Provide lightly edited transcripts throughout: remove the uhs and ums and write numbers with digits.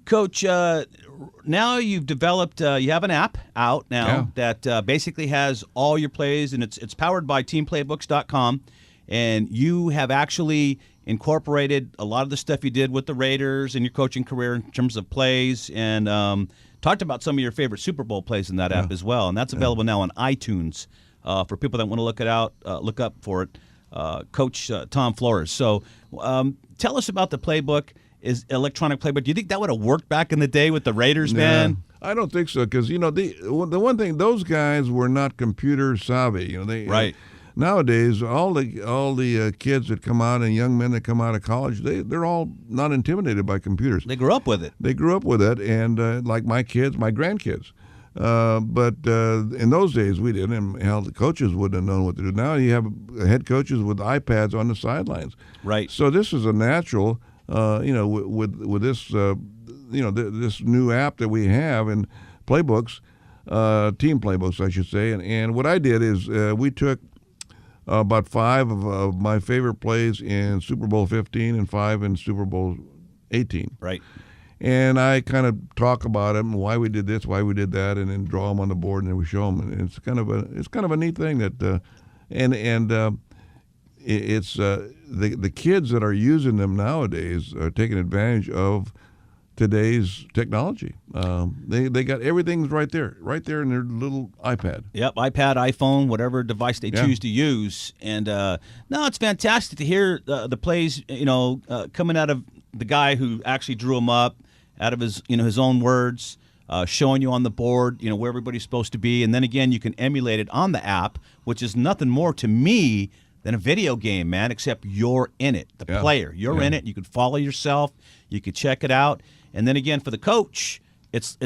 Coach, now you've developed, you have an app out now that basically has all your plays, and it's powered by teamplaybooks.com, and you have actually incorporated a lot of the stuff you did with the Raiders in your coaching career in terms of plays, and talked about some of your favorite Super Bowl plays in that app as well, and that's available now on iTunes for people that want to look up for it. Coach Tom Flores. So tell us about the playbook. Is electronic playbook. Do you think that would have worked back in the day with the Raiders, man? I don't think so, because the one thing, those guys were not computer savvy. Right. Nowadays, all the kids that come out and young men that come out of college, they're all not intimidated by computers. They grew up with it. And like my kids, my grandkids. But in those days, we didn't, and hell, the coaches wouldn't have known what to do. Now you have head coaches with iPads on the sidelines. Right. So this is a natural. With this, this new app that we have in Playbooks, Team Playbooks, I should say. And what I did is we took about 5 of my favorite plays in Super Bowl 15 and 5 in Super Bowl 18. Right. And I kind of talk about them, why we did this, why we did that, and then draw them on the board, and then we show them. And it's kind of a neat thing that, it's the kids that are using them nowadays are taking advantage of today's technology. They got everything's right there in their little iPad. Yep, iPad, iPhone, whatever device they choose to use. And no, it's fantastic to hear the plays, coming out of the guy who actually drew them up, out of his own words, showing you on the board, where everybody's supposed to be. And then again, you can emulate it on the app, which is nothing more to me than a video game, man, except you're in it, the player. You're in it. You can follow yourself. You can check it out. And then again, for the coach, it's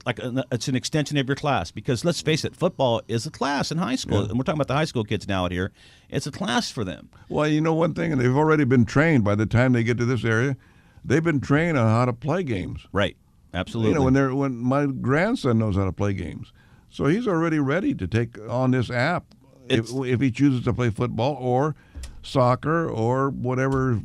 like it's an extension of your class, because let's face it, football is a class in high school, and we're talking about the high school kids now out here. It's a class for them. Well, one thing, and they've already been trained by the time they get to this area. They've been trained on how to play games. Right. Absolutely. When my grandson knows how to play games, so he's already ready to take on this app. If he chooses to play football or soccer or whatever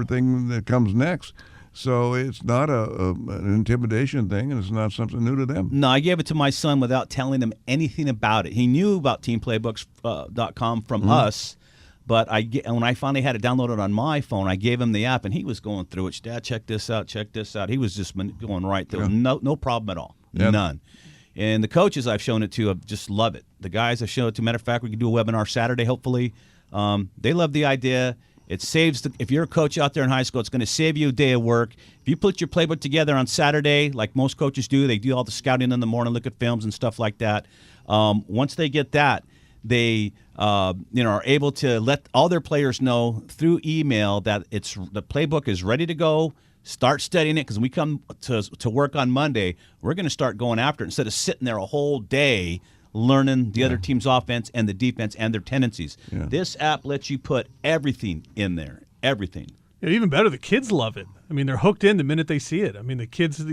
thing that comes next. So it's not an intimidation thing, and it's not something new to them. No, I gave it to my son without telling him anything about it. He knew about teamplaybooks.com from us, but when I finally had it downloaded on my phone, I gave him the app, and he was going through it. Dad, check this out, check this out. He was just going right through it. No problem at all. None. And the coaches I've shown it to just love it. The guys I've shown it to, matter of fact, we can do a webinar Saturday, hopefully. They love the idea. It saves, if you're a coach out there in high school, it's going to save you a day of work. If you put your playbook together on Saturday, like most coaches do, they do all the scouting in the morning, look at films and stuff like that. Once they get that, they are able to let all their players know through email that the playbook is ready to go. Start studying it, because when we come to work on Monday, we're going to start going after it instead of sitting there a whole day learning the other team's offense and the defense and their tendencies. This app lets you put everything in there, everything. And even better, the kids love it. I mean, they're hooked in the minute they see it. I mean, the kids,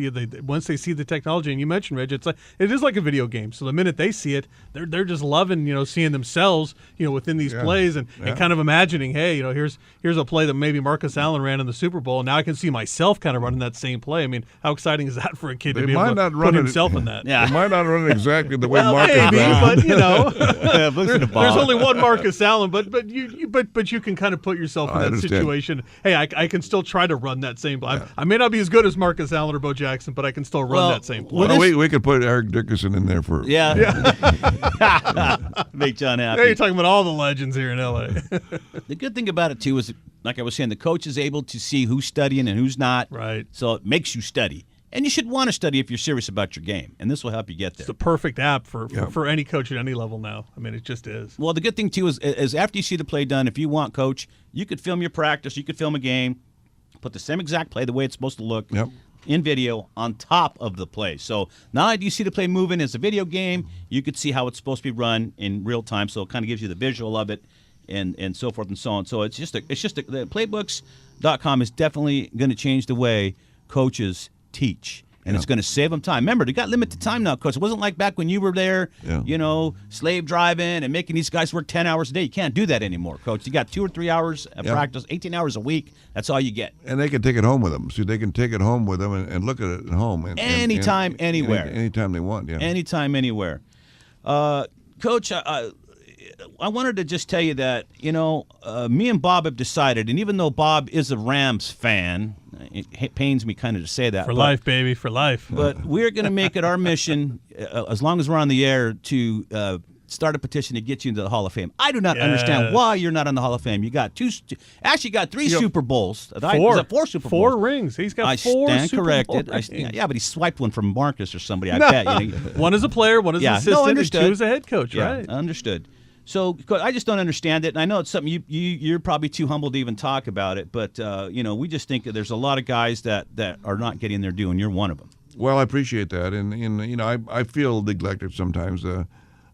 once they see the technology, and you mentioned, Reg, it is like a video game. So the minute they see it, they're just loving, seeing themselves, within these plays and kind of imagining, hey, here's a play that maybe Marcus Allen ran in the Super Bowl, and now I can see myself kind of running that same play. I mean, how exciting is that for a kid to be able to put himself in that? They might not run it exactly the way Marcus maybe, ran. But there's only one Marcus Allen, but you can kind of put yourself in that situation. Hey, I can still try to run that same play. I may not be as good as Marcus Allen or Bo Jackson, but I can still run that same play. We could put Eric Dickerson in there for make John happy. Yeah, you're talking about all the legends here in L.A. The good thing about it, too, is, like I was saying, the coach is able to see who's studying and who's not. Right. So it makes you study. And you should want to study if you're serious about your game, and this will help you get there. It's the perfect app for any coach at any level now. I mean, it just is. Well, the good thing, too, is after you see the play done, if you want, Coach, you could film your practice, you could film a game, put the same exact play the way it's supposed to look in video on top of the play. So not only do you see the play moving as a video game, you could see how it's supposed to be run in real time, so it kind of gives you the visual of it and so forth and so on. So the Playbooks.com is definitely going to change the way coaches teach. And it's going to save them time. Remember, they got limited time now, Coach. It wasn't like back when you were there, slave driving and making these guys work 10 hours a day. You can't do that anymore, Coach. You got 2 or 3 hours of practice, 18 hours a week. That's all you get. And they can take it home with them. So they can take it home with them and look at it at home. Anytime, anywhere. Anytime they want, yeah. Anytime, anywhere. Coach, I wanted to just tell you that, me and Bob have decided, and even though Bob is a Rams fan, it pains me kind of to say that. For life, baby, for life. But we're going to make it our mission, as long as we're on the air, to start a petition to get you into the Hall of Fame. I do not understand why you're not in the Hall of Fame. You got three Super Bowls. Four Super Bowls. 4 rings. He's got 4 stand Super corrected. Bowl rings. Yeah, but he swiped one from Marcus or somebody, I bet. One is a player, one is an assistant, and 2 is a head coach, right? Understood. So I just don't understand it, and I know it's something you're probably too humble to even talk about it, but we just think that there's a lot of guys that are not getting their due, and you're one of them. Well, I appreciate that, and I feel neglected sometimes,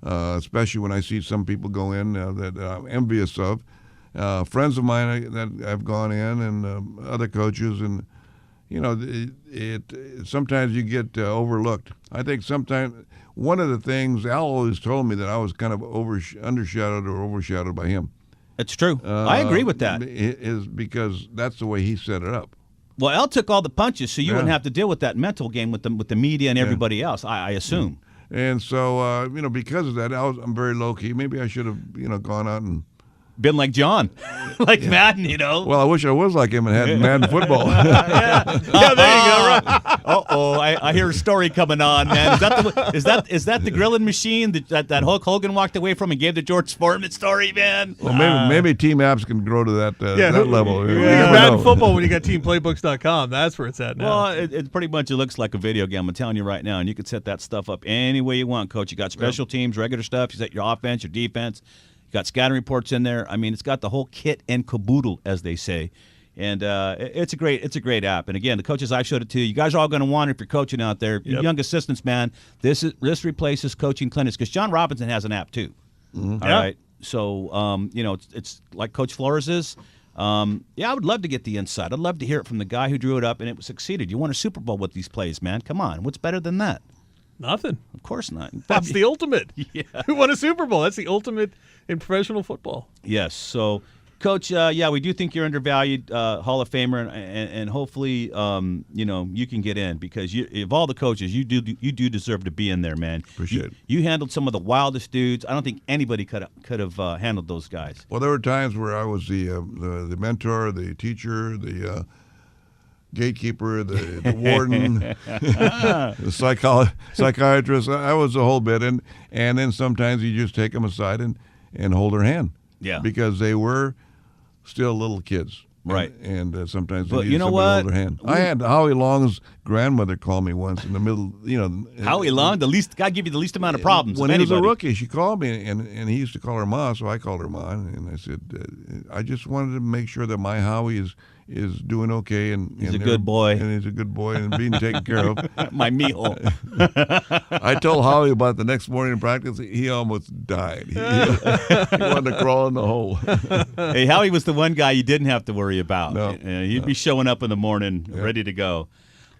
especially when I see some people go in that I'm envious of. Friends of mine that have gone in, and other coaches, and sometimes you get overlooked. I think sometimes. One of the things Al always told me that I was kind of overshadowed by him. It's true. I agree with that. Is because that's the way he set it up. Well, Al took all the punches, so you wouldn't have to deal with that mental game with the media and everybody else. I assume. And so because of that, I'm very low key. Maybe I should have gone out and been like John, like Madden, Well, I wish I was like him and had Madden football. yeah, there you go. Right. I hear a story coming on, man. Is that the grilling machine that Hulk Hogan walked away from and gave the George Foreman story, man? Well, maybe Team Apps can grow to that level. Madden football when you got TeamPlaybooks.com. That's where it's at now. Well, it pretty much looks like a video game. I'm telling you right now, and you can set that stuff up any way you want, Coach. You got special teams, regular stuff. You set your offense, your defense. You got scouting reports in there. I mean, it's got the whole kit and caboodle, as they say. And it's a great app. And again, the coaches, I showed it to you. You guys are all going to want it if you're coaching out there. Yep. Young assistants, man. This replaces coaching clinics because John Robinson has an app too. Mm-hmm. All right. So it's like Coach Flores is. I would love to get the inside. I'd love to hear it from the guy who drew it up and it succeeded. You won a Super Bowl with these plays, man. Come on, what's better than that? Nothing. Of course not. That's the ultimate. Yeah. Who won a Super Bowl? That's the ultimate in professional football. Yes. So, Coach, we do think you're undervalued, Hall of Famer, and hopefully, you can get in because of all the coaches, you do deserve to be in there, man. Appreciate it. You handled some of the wildest dudes. I don't think anybody could have handled those guys. Well, there were times where I was the mentor, the teacher, the gatekeeper, the warden, the psychiatrist. I was a whole bit, and then sometimes you just take them aside and hold their hand. Yeah, because they were still little kids. Right. And sometimes but you you know what? Hold their hand. I had Howie Long's grandmother call me once in the middle. Howie Long, God give you the least amount of problems. When he was a rookie, she called me, and he used to call her Ma, so I called her Ma, and I said, I just wanted to make sure that my Howie is doing okay, and he's a good boy, and he's a good boy, and being taken care of. My meal. I told Howie about the next morning in practice. He almost died. He wanted to crawl in the hole. Hey, Howie was the one guy you didn't have to worry about. No, he'd be showing up in the morning, ready to go.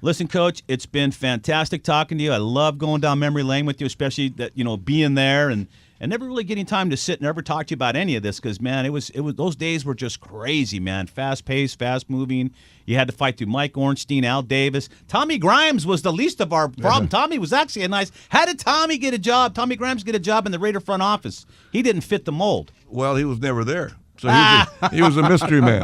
Listen, Coach, it's been fantastic talking to you. I love going down memory lane with you, especially that being there and never really getting time to sit and ever talk to you about any of this because, man, it was those days were just crazy, man. Fast-paced, fast-moving. You had to fight through Mike Ornstein, Al Davis. Tommy Grimes was the least of our problem. Tommy was actually How did Tommy get a job? Tommy Grimes get a job in the Raider front office. He didn't fit the mold. Well, he was never there. So he was a mystery man.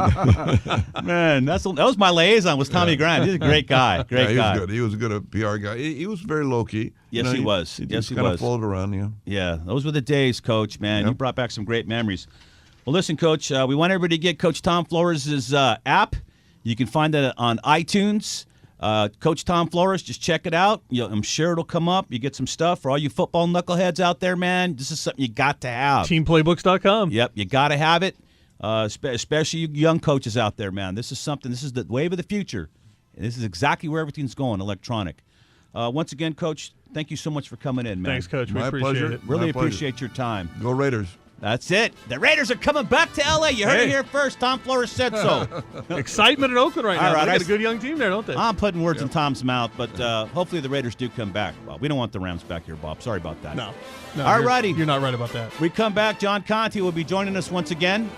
Man, that was my liaison, was Tommy Grimes. He's a great guy. Great he guy. Was good. He was a good PR guy. He was very low-key. Yes, he was. He kind of floated around, Yeah, those were the days, Coach, man. Yep. You brought back some great memories. Well, listen, Coach, we want everybody to get Coach Tom Flores' app. You can find that on iTunes. Coach Tom Flores, just check it out. I'm sure it'll come up. You get some stuff for all you football knuckleheads out there, man. This is something you got to have. TeamPlaybooks.com. Yep, you got to have it. Especially you young coaches out there, man. This is the wave of the future. This is exactly where everything's going, electronic. Once again, Coach, thank you so much for coming in, man. Thanks, Coach. We My appreciate pleasure. it. Really appreciate your time. Go Raiders. That's it. The Raiders are coming back to L.A. You heard it here first. Tom Flores said so. Excitement in Oakland right now. All right, They got a good young team there, don't they? I'm putting words in Tom's mouth, but hopefully the Raiders do come back. Well, we don't want the Rams back here, Bob. Sorry about that. No, All righty. You're not right about that. We come back. John Conte will be joining us once again.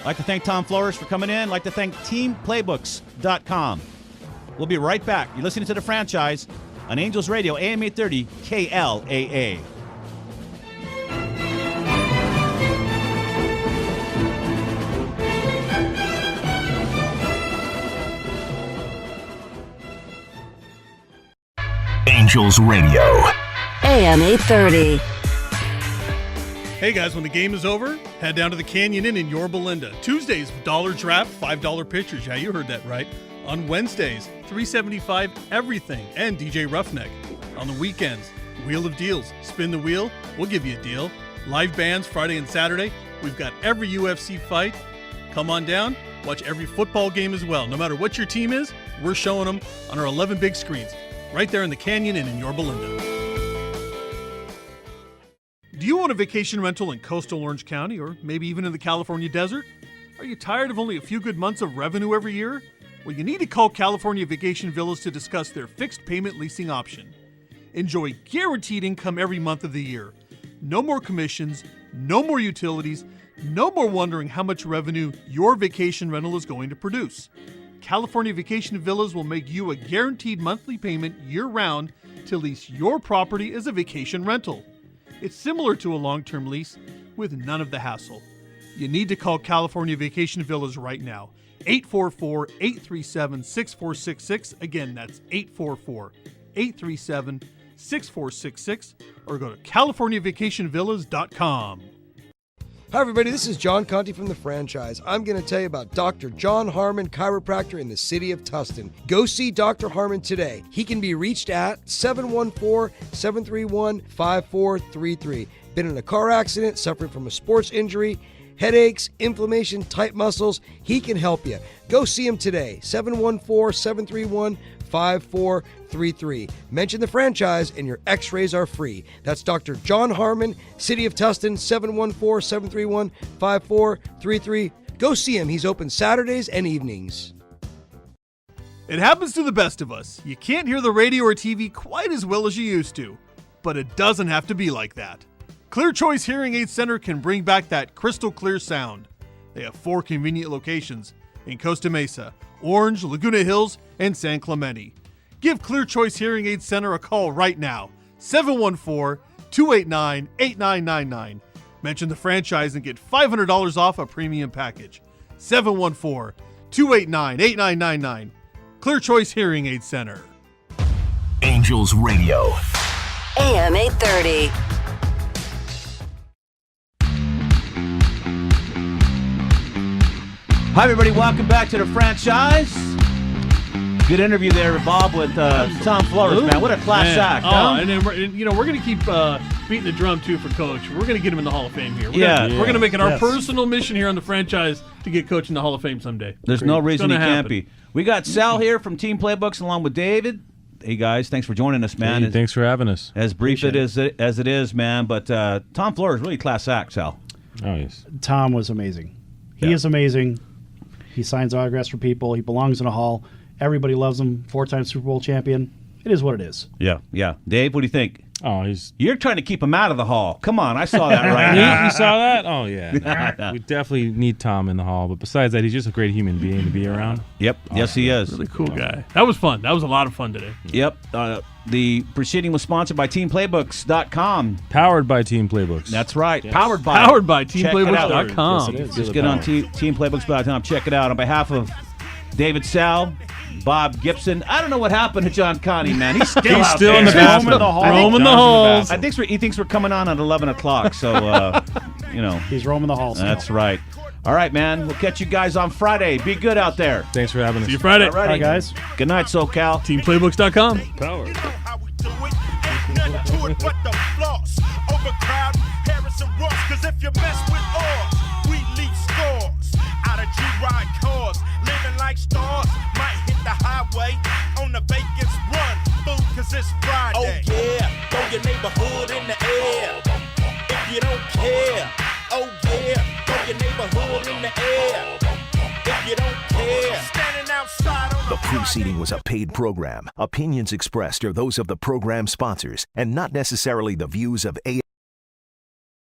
I'd like to thank Tom Flores for coming in. I'd like to thank TeamPlaybooks.com. We'll be right back. You're listening to The Franchise on Angels Radio, AM830 KLAA. Angels Radio. AM830. Hey guys, when the game is over, head down to the Canyon Inn in Yorba Linda. Tuesdays, $1 draft, $5 pitchers. Yeah, you heard that right. On Wednesdays, $3.75 everything and DJ Roughneck. On the weekends, Wheel of Deals. Spin the wheel, we'll give you a deal. Live bands Friday and Saturday. We've got every UFC fight. Come on down, watch every football game as well. No matter what your team is, we're showing them on our 11 big screens. Right there in the Canyon Inn in Yorba Linda. Do you own a vacation rental in coastal Orange County or maybe even in the California desert? Are you tired of only a few good months of revenue every year? Well, you need to call California Vacation Villas to discuss their fixed payment leasing option. Enjoy guaranteed income every month of the year. No more commissions, no more utilities, no more wondering how much revenue your vacation rental is going to produce. California Vacation Villas will make you a guaranteed monthly payment year-round to lease your property as a vacation rental. It's similar to a long-term lease with none of the hassle. You need to call California Vacation Villas right now. 844-837-6466. Again, that's 844-837-6466. Or go to CaliforniaVacationVillas.com. Hi, everybody. This is John Conte from The Franchise. I'm going to tell you about Dr. John Harmon, chiropractor in the city of Tustin. Go see Dr. Harmon today. He can be reached at 714-731-5433. Been in a car accident, suffering from a sports injury, headaches, inflammation, tight muscles. He can help you. Go see him today. 714-731-5433. Mention The Franchise and your x-rays are free. That's Dr. John Harmon, City of Tustin, 714-731-5433. Go see him. He's open Saturdays and evenings. It happens to the best of us. You can't hear the radio or TV quite as well as you used to. But it doesn't have to be like that. Clear Choice Hearing Aid Center can bring back that crystal clear sound. They have 4 convenient locations in Costa Mesa, Orange, Laguna Hills, and San Clemente. Give Clear Choice Hearing Aid Center a call right now, 714-289-8999. Mention The Franchise and get $500 off a premium package. 714-289-8999. Clear Choice Hearing Aid Center. Angels Radio. AM830. Hi, everybody. Welcome back to The Franchise. Good interview there, Bob, with Tom Flores, man. What a class act. Huh? And then we're going to keep beating the drum, too, for Coach. We're going to get him in the Hall of Fame here. We're going to make it our personal mission here on The Franchise to get Coach in the Hall of Fame someday. There's no reason he can't be. We got Sal here from Team Playbooks along with David. Hey, guys. Thanks for joining us, man. Hey, thanks for having us. As brief as it is, man. But Tom Flores, really class act, Sal. Oh, yes. Tom was amazing. He is amazing. He signs autographs for people. He belongs in a hall. Everybody loves him. 4-time Super Bowl champion. It is what it is. Yeah. Dave, what do you think? Oh, You're trying to keep him out of the hall. Come on, I saw that right now. You saw that? Oh, yeah. We definitely need Tom in the hall. But besides that, he's just a great human being to be around. Yep. Yes, he is. Really cool guy. That was fun. That was a lot of fun today. Yep. The proceeding was sponsored by TeamPlaybooks.com. Powered by Team Playbooks. That's right. Yes. Powered by TeamPlaybooks.com. Yes, it is. Just get on TeamPlaybooks.com. Check it out. On behalf of David Sal, Bob Gibson. I don't know what happened to John Conte, man. He's still out there. in the basement. Roaming the halls. I think he thinks we're coming on at 11 o'clock, so, He's roaming the halls. That's right. All right, man. We'll catch you guys on Friday. Be good out there. Thanks for having us. See you Friday. All right, Bye, guys. Good night, SoCal. TeamPlaybooks.com. Powered. How we do it, nothing to it but the floss. Overcrowd, Harrison Ross, cause if you mess with ours, we leave scores. Out of G-Ride cars, living like stars, might hit the highway on the Vegas run. Food cause it's Friday. Oh yeah, throw your neighborhood in the air. If you don't care, Oh yeah, throw your neighborhood in the air. If you don't care, standing outside on The preceding was a paid program. Opinions expressed are those of the program sponsors and not necessarily the views of AM.